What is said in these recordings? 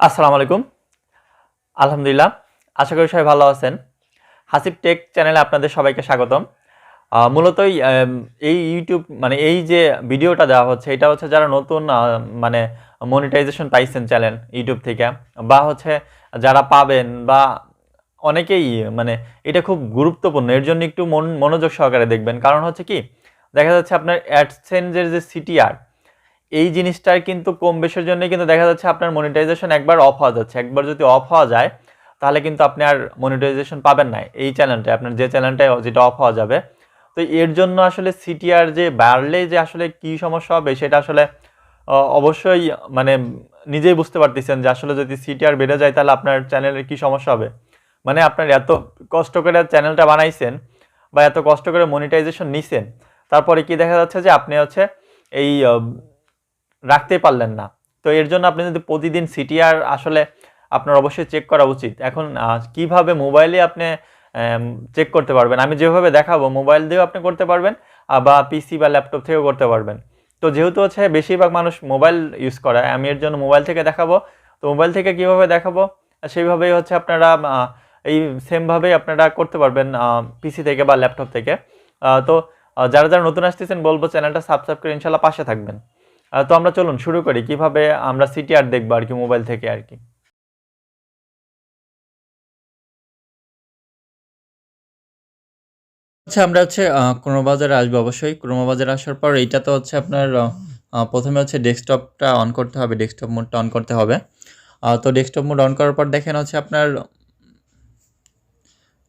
আসসালামু আলাইকুম। আলহামদুলিল্লাহ। আশা করি সবাই ভালো আছেন। হাসিব টেক চ্যানেলে আপনাদের সবাইকে স্বাগতম। মূলত এই ইউটিউব মানে এই যে ভিডিওটা দেওয়া হচ্ছে এটা হচ্ছে যারা নতুন মানে মনিটাইজেশন পাইছেন চ্যানেল ইউটিউব থেকে বা হচ্ছে যারা পাবেন বা অনেকেই মানে এটা খুব গুরুত্বপূর্ণ। এর জন্য একটু মনোযোগ সহকারে দেখবেন। কারণ হচ্ছে কি দেখা যাচ্ছে আপনার অ্যাডসেন্সের যে সিটিআর এই জিনিসটার কিন্তু কম বেশির জন্যই কিন্তু দেখা যাচ্ছে আপনার মনিটাইজেশন একবার অফ হওয়া যাচ্ছে। একবার যদি অফ হওয়া যায় তাহলে কিন্তু আপনি আর মনিটাইজেশন পাবেন না এই চ্যানেলটায়, আপনার যে চ্যানেলটায় যেটা অফ হওয়া যাবে। তো এর জন্য আসলে সিটিআর যে বাড়লে যে আসলে কি সমস্যা হবে সেটা আসলে অবশ্যই মানে নিজেই বুঝতে পারতেছেন যে আসলে যদি সিটিআর বেড়ে যায় তাহলে আপনার চ্যানেলের কি সমস্যা হবে। মানে আপনার এত কষ্ট করে চ্যানেলটা বানাইছেন বা এত কষ্ট করে মনিটাইজেশন নিছেন, তারপরে কি দেখা যাচ্ছে যে আপনি হচ্ছে এই রাখতে পারলেন না। তো এর জন্য আপনি যদি প্রতিদিন সিটিআর আসলে আপনার অবশ্যই চেক করা উচিত। এখন কিভাবে মোবাইলে আপনি চেক করতে পারবেন, আমি যেভাবে দেখাবো মোবাইল দিয়েও আপনি করতে পারবেন বা পিসি বা ল্যাপটপ থেকেও করতে পারবেন। তো যেহেতু হচ্ছে বেশিরভাগ মানুষ মোবাইল ইউজ করে, আমি এর জন্য মোবাইল থেকে দেখাবো। তো মোবাইল থেকে কিভাবে দেখাবো সেইভাবেই হচ্ছে আপনারা এই সেমভাবেই আপনারা করতে পারবেন পিসি থেকে বা ল্যাপটপ থেকে। তো যারা যারা নতুন আসতেছেন বলবো চ্যানেলটা সাবস্ক্রাইব করে ইনশাল্লাহ পাশে থাকবেন। তো আমরা চলুন শুরু করি কিভাবে আমরা সিটিআর দেখবো আর কি মোবাইল থেকে আর কি। আচ্ছা, আমরা হচ্ছে ক্রোমো বাজারে আসবো। অবশ্যই ক্রোমো বাজারে আসার পর এইটা তো হচ্ছে আপনার প্রথমে হচ্ছে ডেস্কটপটা অন করতে হবে, ডেস্কটপ মোডটা অন করতে হবে। তো ডেস্কটপ মোড অন করার পর দেখেন হচ্ছে আপনার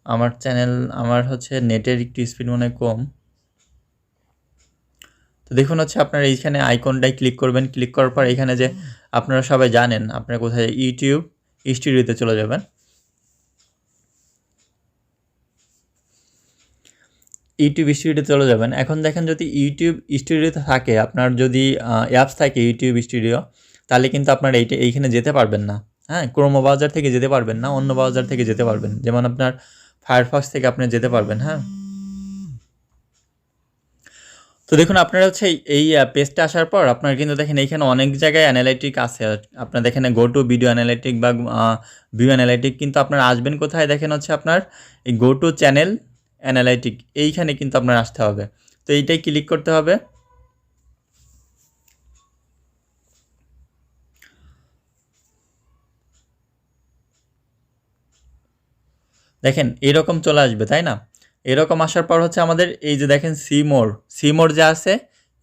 আমার চ্যানেল, আমার হচ্ছে নেটের একটু স্পিড মনে হয় কম। তো দেখুন হচ্ছে আপনার এইখানে আইকনটায় ক্লিক করবেন। ক্লিক করার পর এখানে যে আপনারা সবাই জানেন আপনারা কোথায়, ইউটিউব স্টুডিওতে চলে যাবেন। ইউটিউব স্টুডিওতে চলে যাবেন। এখন দেখেন যদি ইউটিউব স্টুডিওতে থাকে, আপনার যদি অ্যাপস থাকে ইউটিউব স্টুডিও, তাহলে কিন্তু আপনার এইখানে যেতে পারবেন না। হ্যাঁ, ক্রোমো ব্রাউজার থেকে যেতে পারবেন না, অন্য ব্রাউজার থেকে যেতে পারবেন। যেমন আপনার ফায়ারফক্স থেকে আপনি যেতে পারবেন। হ্যাঁ, তো দেখুন আপনারা হচ্ছে এই পেজটা আসার পর আপনারা কিন্তু দেখেন এইখানে অনেক জায়গায় অ্যানালাইটিক আছে। আপনার দেখেন গো টু ভিডিও অ্যানালাইটিক বা ভিউ অ্যানালাইটিক, কিন্তু আপনারা আসবেন কোথায় দেখেন হচ্ছে আপনার এই গো টু চ্যানেল অ্যানালাইটিক, এইখানে কিন্তু আপনার আসতে হবে। তো এইটাই ক্লিক করতে হবে। দেখেন এরকম চলে আসবে, তাই না? এরকম আসার পর হচ্ছে আমাদের এই যে দেখেন সি মোর যা আছে,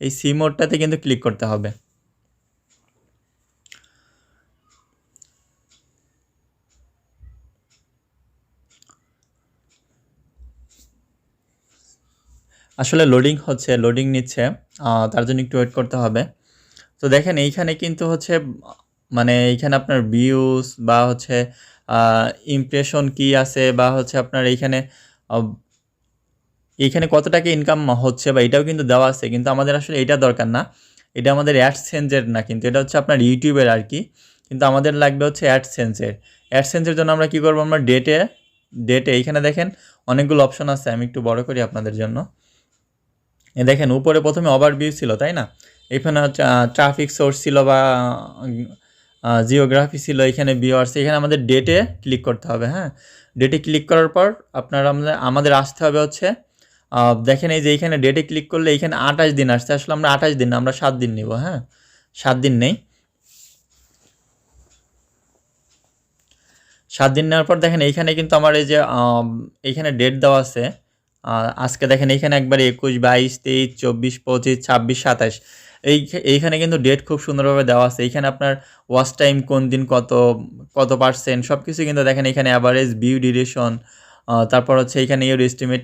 এই সি মোরটাতে কিন্তু ক্লিক করতে হবে। আসলে লোডিং হচ্ছে, লোডিং নিচ্ছে, তার জন্য একটু ওয়েট করতে হবে। তো দেখেন এইখানে কিন্তু হচ্ছে মানে এইখানে আপনার ভিউজ বা হচ্ছে ইমপ্রেশন কি আছে বা হচ্ছে আপনার এইখানে এইখানে কত টাকা ইনকাম হচ্ছে বা এটাও কিন্তু দেওয়া আছে, কিন্তু আমাদের আসলে এটা দরকার না। এটা আমাদের অ্যাডসেন্সের না, কিন্তু এটা হচ্ছে আপনার ইউটিউবের আর কি। কিন্তু আমাদের লাগবে হচ্ছে অ্যাডসেন্সের। অ্যাডসেন্সের জন্য আমরা কী করবো, আমরা ডেটে এইখানে দেখেন অনেকগুলো অপশন আছে। আমি একটু বড় করি আপনাদের জন্য। দেখেন উপরে প্রথমে ওভারভিউ ছিল, তাই না? এখানে ট্রাফিক সোর্স ছিল বা জিওগ্রাফি ছিল, এখানে ভিউয়ার্স, এখানে আমাদের ডেটে ক্লিক করতে হবে। হ্যাঁ, ডেটে ক্লিক করার পর আপনারা আমাদের আসতে হবে হচ্ছে দেখেন এই যে এইখানে ডেটে ক্লিক করলে এইখানে 28 দিন আসছে। আসলে আমরা 28 দিন না, আমরা 7 দিন নিব। হ্যাঁ, 7 দিন নেই। 7 দিন নেওয়ার পর দেখেন এইখানে কিন্তু আমার এই যে এইখানে ডেট দেওয়া আছে। আজকে দেখেন এইখানে একবারে 21, 22, 23, 24, 25, 26, 27 এইখানে কিন্তু ডেট খুব সুন্দরভাবে দেওয়া আছে। এইখানে আপনার ওয়াচ টাইম কোন দিন কত পার্সেন্ট সব কিছু কিন্তু দেখেন। এখানে অ্যাভারেজ ভিউ ডিউরেশন, তারপর হচ্ছে এইখানে ইউর এস্টিমেট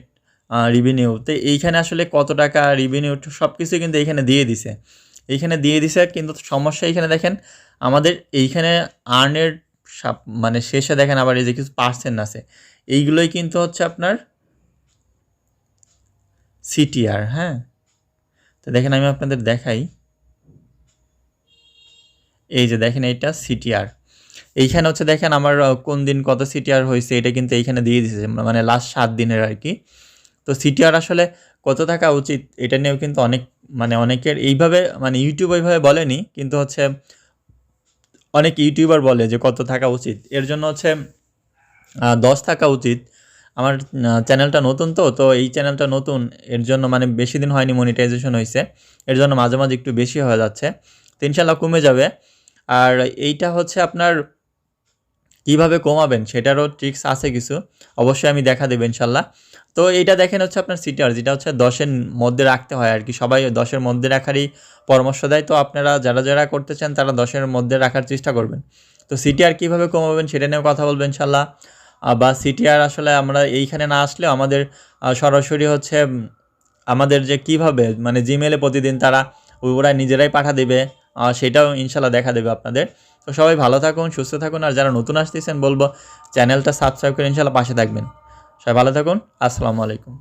রিভিনিউ। তো এইখানে আসলে কত টাকা রিভিনিউ সব কিছু কিন্তু এইখানে দিয়ে দিছে। কিন্তু সমস্যা এইখানে দেখেন আমাদের এইখানে আর্নের মানে শেষে দেখেন আবার এই যে কিছু পার্সেন্ট আছে, এইগুলোই কিন্তু হচ্ছে আপনার সিটিআর। হ্যাঁ, তো দেখেন আমি আপনাদের দেখাই, এই যে দেখেন এইটা সিটিআর। এইখানে হচ্ছে দেখেন আমার কোন দিন কত সিটিআর হয়েছে এটা কিন্তু এইখানে দিয়ে দিয়েছে, মানে লাস্ট 7 দিনের আর কি। তো সিটিআর আসলে কত থাকা উচিত এটা নিয়েও কিন্তু অনেকের এইভাবে মানে ইউটিউব ওইভাবে বলেনি, কিন্তু হচ্ছে অনেক ইউটিউবার বলে যে কত থাকা উচিত, এর জন্য হচ্ছে 10 থাকা উচিত। আমার চ্যানেলটা নতুন, তো এই চ্যানেলটা নতুন, এর জন্য মানে বেশি দিন হয়নি মনিটাইজেশন হয়েছে, এর জন্য মাঝে মাঝে একটু বেশি হয়ে যাচ্ছে। তো ইনশাল্লাহ কমে যাবে। আর এইটা হচ্ছে আপনার কীভাবে কমাবেন সেটারও ট্রিক্স আছে কিছু, অবশ্যই আমি দেখা দেবো ইনশাল্লাহ। তো এইটা দেখেন হচ্ছে আপনার সিটিআর, যেটা হচ্ছে 10-এর মধ্যে রাখতে হয় আর কি, সবাই 10-এর মধ্যে রাখারই পরামর্শ দেয়। তো আপনারা যারা যারা করতে চান তারা 10-এর মধ্যে রাখার চেষ্টা করবেন। তো সিটিআর কীভাবে কমাবেন সেটা নিয়েও কথা বলবেন ইনশাল্লাহ। বা সিটিআর আসলে আমরা এইখানে না আসলেও আমাদের সরাসরি হচ্ছে আমাদের যে কিভাবে মানে জিমেলে প্রতিদিন তারা ওরা নিজেরাই পাঠা দেবে, সেটাও ইনশাল্লাহ দেখা দেবে আপনাদের। তো সবাই ভালো থাকুন, সুস্থ থাকুন, আর যারা নতুন আসতেছেন বলবো চ্যানেলটা সাবস্ক্রাইব করে ইনশাল্লাহ পাশে থাকবেন। সবাই ভালো থাকুন, আসসালামু আলাইকুম।